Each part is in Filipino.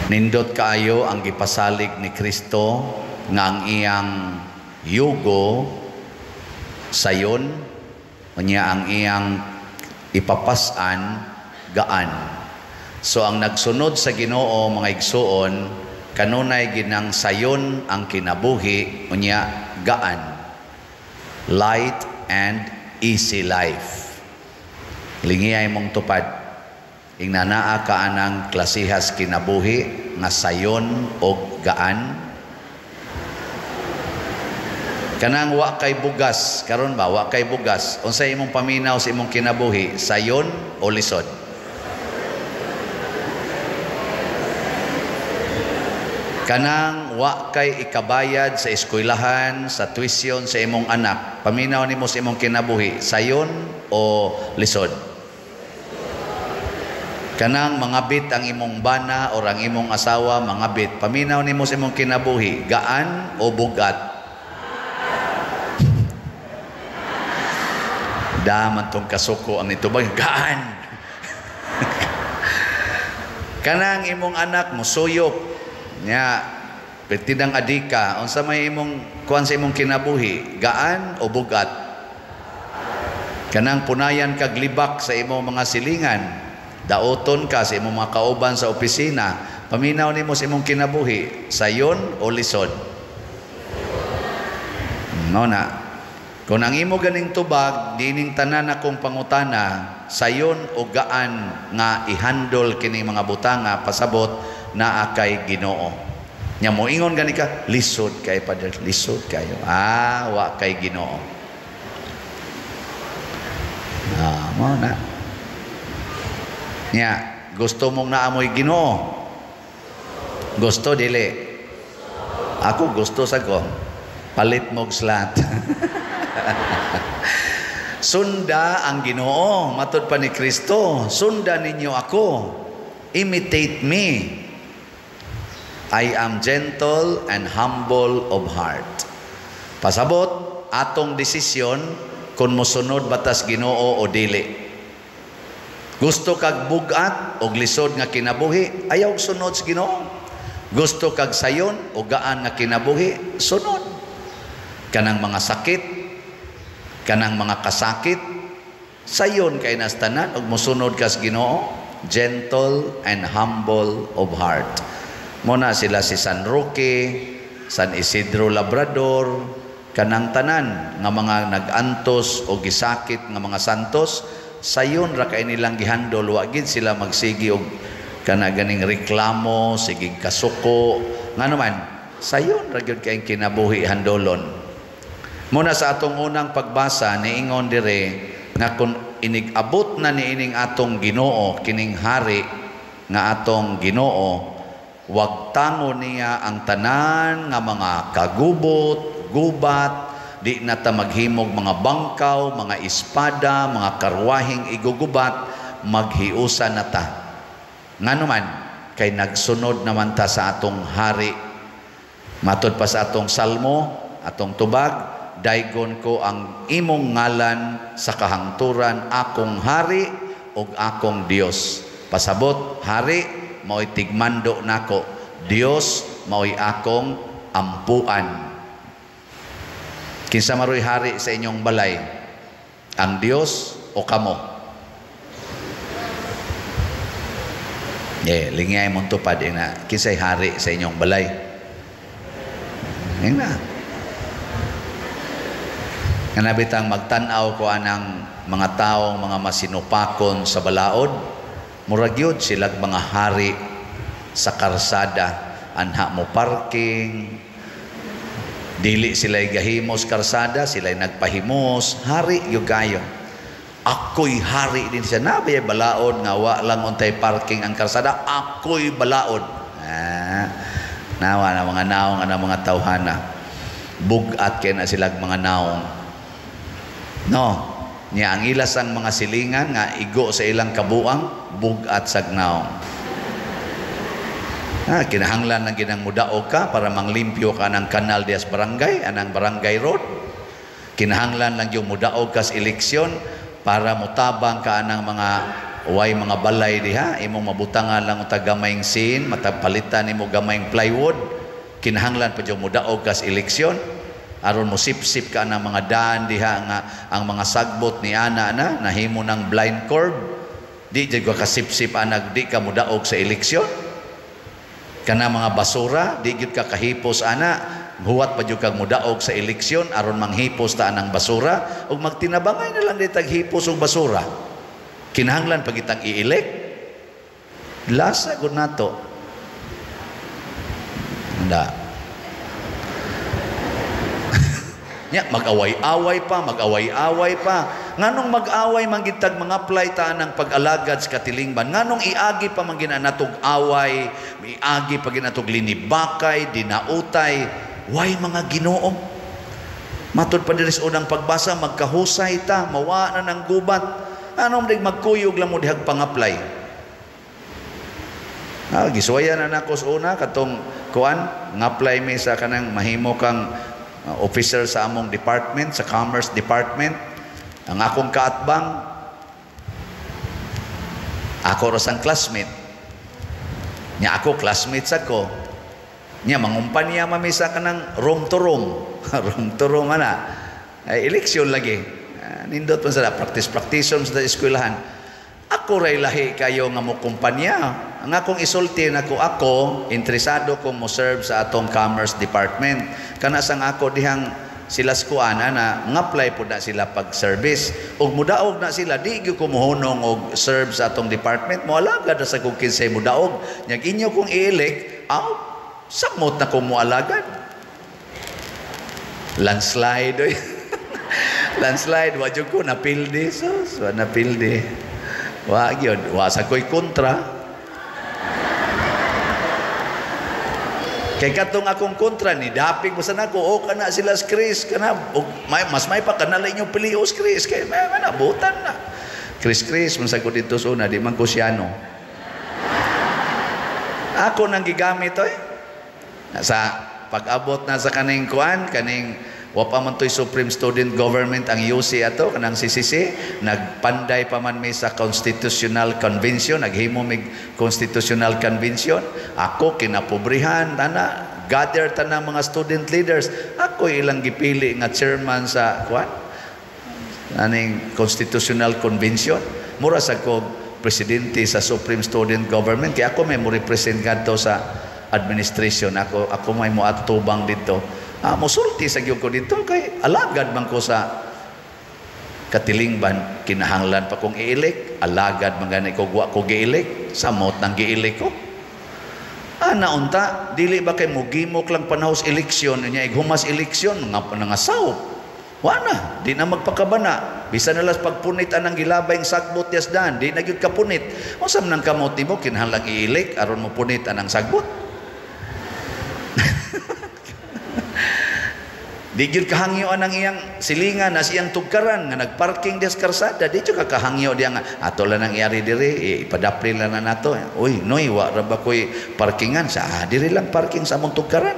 Nindot kaayo ang gipasalig ni Kristo nga ang iyang yugo sayon, unya ang iyang ipapasan gaan. So ang nagsunod sa Ginoo mga igsuon, kanunay ginang sayon ang kinabuhi, unya gaan. Light and easy life. Lingiyay mong tupad. Ingnanaa ka anang klasihas kinabuhi nga sayon o gaan. Kanang wa kay bugas, karon ba wa kay bugas, unsay imong paminaw sa imong kinabuhi, sayon o lisod? Kanang wa kay ikabayad sa eskwelahan, sa tuition sa imong anak, paminaw nimo sa imong kinabuhi, sayon o lisod? Kanang mangabit ang imong bana o ang imong asawa mangabit, paminaw nimo sa imong kinabuhi, gaan o bugat? Daman tong kasuko ang itubag, gaan. Kanang imong anak mo suyop nya petidang adika, unsa may imong kuan sa imong kinabuhi, gaan o bugat? Kanang punayan kag libak sa imong mga silingan, daoton ka sa imong mga kauban sa opisina, paminaw nimo sa imong kinabuhi, sayon o lisod? No na. Kung ang imo ganing tubag, dining tanan akong pangutana, sayon o gaan nga ihandol kini mga butanga pasabot na kay Ginoo. Nya moingon gani ka, lisod kay Padre, lisod kayo. Wa kay Ginoo. Mo na. Nya, gusto mong naamoy Ginoo? Gusto dili? Ako gusto sa ko. Palit mog slat. Sunda ang Ginoo, matud pa ni Kristo, sunda ninyo ako, imitate me. I am gentle and humble of heart. Pasabot atong desisyon kung mosunod batas Ginoo o dili. Gusto kag bugat o lisod nga kinabuhi, ayaw sunod sa Ginoo. Gusto kag sayon o gaan nga kinabuhi, sunod. Kanang mga sakit, kanang mga kasakit, sayon kay nastanan og mosunod kas Ginoo, gentle and humble of heart. Muna sila si San Roque, San Isidro Labrador, kanang tanan nga mga nagantos o gisakit nga mga santos, sayon ra kay nilang gihandol, wa gid sila magsigi og kana ganing reklamo, sige kasuko, nga naman sayon ra gyud kay kinabuhi handolon. Muna sa atong unang pagbasa, niingon dire nga kung inigabot na niining atong Ginoo, kining hari nga atong Ginoo, wag tango niya ang tanan nga mga kagubot, gubat, di na ta maghimog mga bangkaw, mga espada, mga karwahing igugubat, maghiusa na ta. Nga naman, kay nagsunod naman ta sa atong hari. Matod pa sa atong salmo, atong tubag, daygon ko ang imong ngalan sa kahangturan, akong hari ug akong Dios. Pasabot, hari mao'y tigmando nako, Dios mao'y akong ampuan. Kinsa maroy hari sa inyong balay? Ang Dios o kamo? Lingay mong tupad na kinsay hari sa inyong balay? Yan na. Nga nabitang magtanaw ko anang mga taong mga masinupakon sa balaod, murag yun silag mga hari sa karsada, anha mo parking, dili sila'y gahimos karsada, sila'y nagpahimos, hari yung kayo. Ako'y hari din siya. Nabay balaod nga wa lang untay parking ang karsada, ako'y balaod. Nawa na mga naong na mga tawhana. Bugat kaya na silag mga naong. No, niya ang ilas ang mga silingan nga igo sa ilang kabuang, bugat sagnaong. Kinahanglan ng ginang mudaog ka para manglimpyo ka ng kanal dias barangay, anang barangay road. Kinahanglan lang yung mudaog ka sa eleksyon para mutabang ka ng mga way mga balay diha, imong mabutangan lang og tagamay sin, matapalitan nimo gamayng plywood, kinahanglan pa jud mo daog kas eleksyon, aron mo sip-sip ka ng mga daan diha nga ang mga sagbot ni ana na nahimo ng blind curve, di jud ka sip-sip anag di ka mo daog sa eleksyon. Kana mga basura, di jud ka kahipos ana, huwat pa jud kag mudaog sa eleksyon aron manghipos ta anang basura ug magtinabangay na lang ditag hipos og basura. Kinahanglan pag itang i-elect. Lasa gud nato. Handa. Nya mag-away-away pa. Nganong mag-away manggitag mga apply ta ng pag-alagad sa katilingban. Nganong iagi pa man ginanatog away, iagi pa ginatog linibakay, dinautay. Why mga Ginoo? Matud pa diri sa unang pagbasa, magkahusay ta, mawa na ng gubat. Anong magkuyog lang mo dihag pang-apply? Giswayan na nako sa una katong kuan, ng-apply mi sa kanang mahimo kang officer sa among department, sa Commerce Department. Ang akong kaatbang, ako rasang classmate. Nya ako, classmates ako. Nya mangumpanya mami sa kanang room to room. Room to room ana. Ay eleksyon lagi. Nindot man sa practice-practice sa eskwelahan. Ako ray lahi kayo nga mo kumpanya. Ang akong isulti na ako interesado ko mo serve sa atong Commerce Department. Kana sang ako dihang sila skuana na ngapply po na sila pag-service. Ug mudaog na sila, di ko muhunong og serve sa atong department. Moalagad na sa kung kinsay mudaog. Nyag inyo kong i-elect, samot na kong mualagad. Landslide, oy. Landslide, wadyo ko, napildi. Sus, napildi. Wag yun, wasa ko'y kontra. Kay katong akong kontra, ni dapig mo sana ko, o kana sila sa Chris, kana, mas may pa, kanalay nyo pilios Chris, kay may nabutan na. Chris, masag ko dito sa una, di man ko siyano. Ako nang gigamit, oy. Sa pag-abot na sa kaning kuan, kaning wapa man to'y Supreme Student Government ang UC ato, kanang CCC, nagpanday pa man may sa Constitutional Convention, naghimo mig Constitutional Convention. Ako, kinapobrihan, gather tanang mga student leaders. Ako ilang gipili nga chairman sa, aning Constitutional Convention. Mura sa ko, presidente sa Supreme Student Government, kaya ako may mo represent kadto sa administration. Ako may mo atubang dito. Musulti sa gyud ko dito kay alagad man ko sa katilingban, kinahanglan pa kong i-elect, alagad man gani ko wa ko gi-elect, samot nang gi-elect ko. Unta, dili ba kay mugimok lang panahos eleksyon nya ighumas eleksyon nga nangasaw. Wana, di na magpakabana. Bisan nalas pagpunit anang gilabay ang sagbot yasdan, di na gyud kapunit. Unsa man nang kamot nimo kinahanglan i-elect aron mo punit anang sagbot. Di gyud kahangyo anang iyang silingan na siyang tugkaran nga nagparking des karsada, di gyud kahangyo diya nga ato lang nang iyari diri, ipadapli lang na nato. Uy, noy wa ra ba koy parkingan sa diri lang parking sa among tugkaran.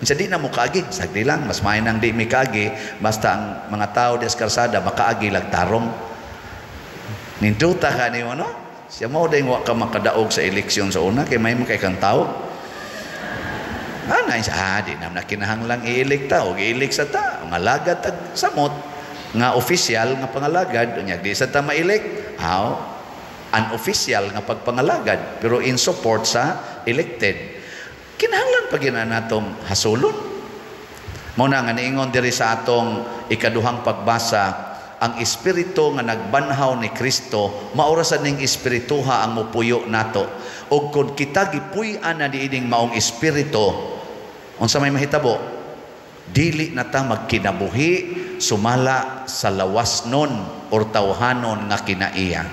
Unsa di na mo kaagi, sagdi lang mas may nang di mi kaagi, basta ang mga tao des karsada makaagi lang tarong. Ninduta ka nimo no? Siya mo ding wa ka makadaog sa eleksyon sa una kay may kay kang tao. Di na kinahanglang i-elect o i-elect sa ta, nga lagad tag samot, nga official nga pangalagad, unya di sa ta ma-elect, unofficial nga pagpangalagad, pero in support sa elected. Kinahanglan pa gina natong hasulon. Muna nga niingon diri sa atong ikaduhang pagbasa, ang espiritu nga nagbanhaw ni Kristo, maurasan ning espirituha ang mupuyo nato. O kung kita gipuy-an na diining maong espiritu, unsa may mahitabo, dili na ta magkinabuhi sumala sa lawasnon or tawhanon nga kinaiya.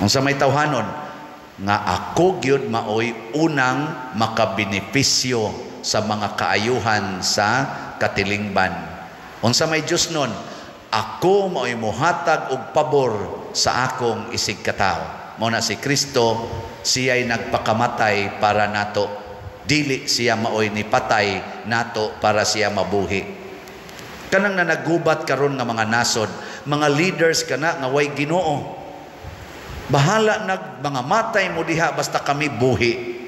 Unsa may tawhanon nga ako gyud maoy unang makabenepisyo sa mga kaayuhan sa katilingban. Unsa may Dios nun, ako maoy mohatag og pabor sa akong isig katao. Mao na si Kristo, siya'y nagpakamatay para nato. Dili siya maoy ni patay nato para siya mabuhi. Kanang na nagubat karon nga mga nasod, mga leaders kana nga way Ginoo. Bahala nag mga matay mo diha basta kami buhi.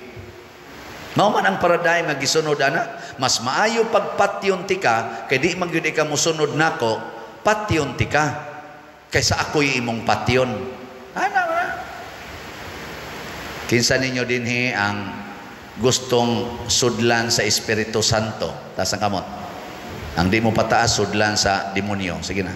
Mao man ang paradigm nga gisunod ana. Mas maayo pag patyon ti ka kay di man gyud ka mosunod nako, patyon ti ka kaysa ako'y imong patyon. Ana. Kinsa ninyo dinhi ang gustong sudlan sa Espiritu Santo? Taas ang kamot. Ang di mo pataas, sudlan sa demonyo. Sige na.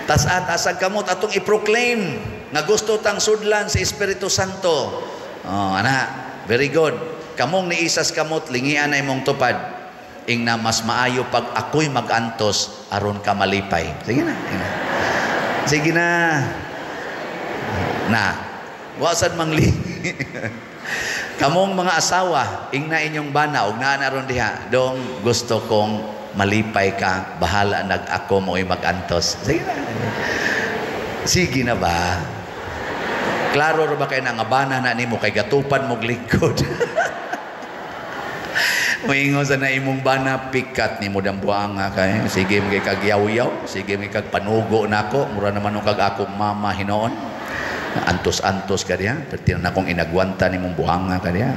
Taas ang kamot atong i-proclaim na gusto tang sudlan sa Espiritu Santo. Oh, ana, very good. Kamong ni isas kamot, lingian na imong tupad. Ing na mas maayo pag ako'y mag-antos, aron ka malipay. Sige na. Sige na. Na. Wasad mangli. Kamong mga asawa, ing na inyong bana, og naa na ron diha, dong gusto kong malipay ka, bahala nag ako mo'y mag-antos. Sige na. Sige na ba? Klaro ro ba kayo na nga bana na nimo kay gatupan mong lingkod? Moingon sa na imong bana, pikat ni mo dambuang nga kay. Sige mo kay kagyaw-yaw, sige mo kag panugo nako, mura naman nung kag akong mama hinoon. Antos-antos ka diya, perti na akong inagwanta ni mong buhanga ka diya.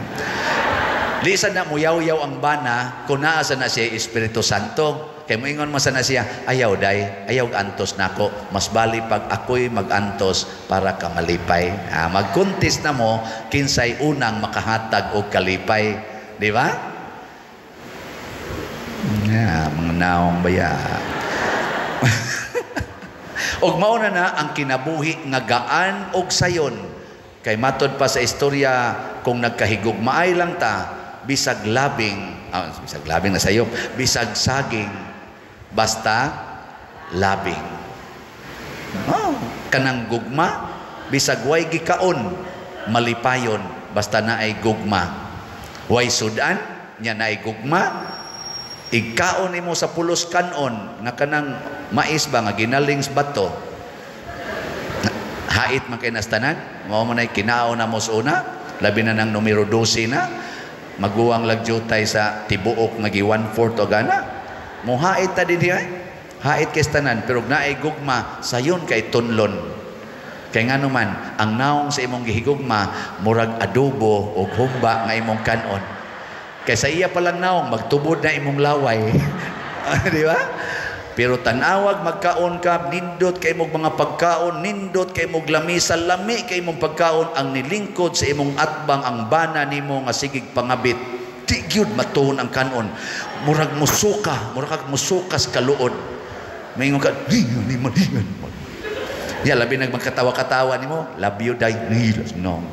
Lisan na muyaw-yaw ang bana, kung naasa na siya Espiritu Santo, kaya moingon mo sana siya, ayaw day, ayaw antos na ako, mas bali pag ako'y mag-antos para ka malipay. Mag-contest na mo, kinsay unang makahatag o kalipay. Di ba? Mga naong baya. Og mauna na ang kinabuhi nga gaan og sayon. Kay matod pa sa istorya, kung nagkahigugmaay lang ta, bisag labing na sayop, bisag saging, basta labing. Kanang gugma, bisag way gikaon, malipayon, basta na ay gugma. Way sudan, nya na ay gugma, ikaon imo sa pulos kanon nga kanang mais ba nga ginaling sa bato, hait man kay nastanan, mao man ay kinaon na mo sa una, labi na ng numero 12 na, maguwang lagjutay sa tibuok nga gi 1/4 o gana, mo hait ta dinhi ay, hait kay tanan, pero naay gugma sayon kay tunlon. Kay ngano man ang naong sa imong gihigugma murag adobo o humba nga imong kanon. Kaysa iya palang naong, magtubod na imong laway. Di ba? Pero tanawag, magkaon ka, nindot kay imong mga pagkaon, nindot kay imong lamisa, lami kay imong pagkaon, ang nilingkod sa imong atbang, ang bana nimo nga sigig pangabit. Di gyud matuon ang kanon. Murag musuka sa kaluod. Mayingon ka, ni malingan mo. Ya, labi nagmagkatawa-katawa nimo, love you, die, no.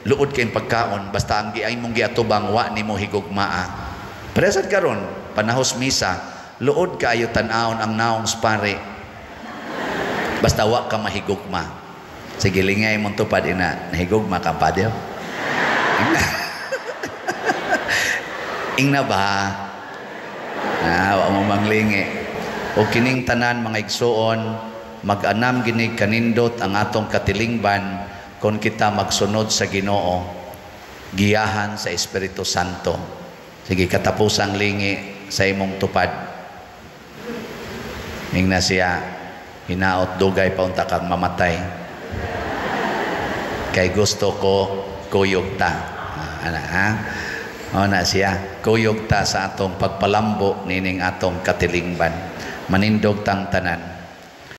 Luod kayong pagkaon, basta ang giay mong giatubang, wa ni mo higugmaa. Presad karon panahos misa, luod kaayo tan-aon ang naong spare. Basta wa ka mahigugma. Sige, lingay mong tupad ina, nahigugma ka pa diyo. Ingna ba? Wa mo manglingi. O kining tanan mga igsuon, mag-anam gini kanindot ang atong katilingban, kung kita magsunod sa Ginoo, giyahan sa Espiritu Santo. Sige, katapusang lingi sa imong tupad. Ingna siya, hinaot dugay pa unta kang mamatay. Kay gusto ko kuyog ta. Na siya, kuyog ta sa atong pagpalambo nining atong katilingban. Manindog tang tanan.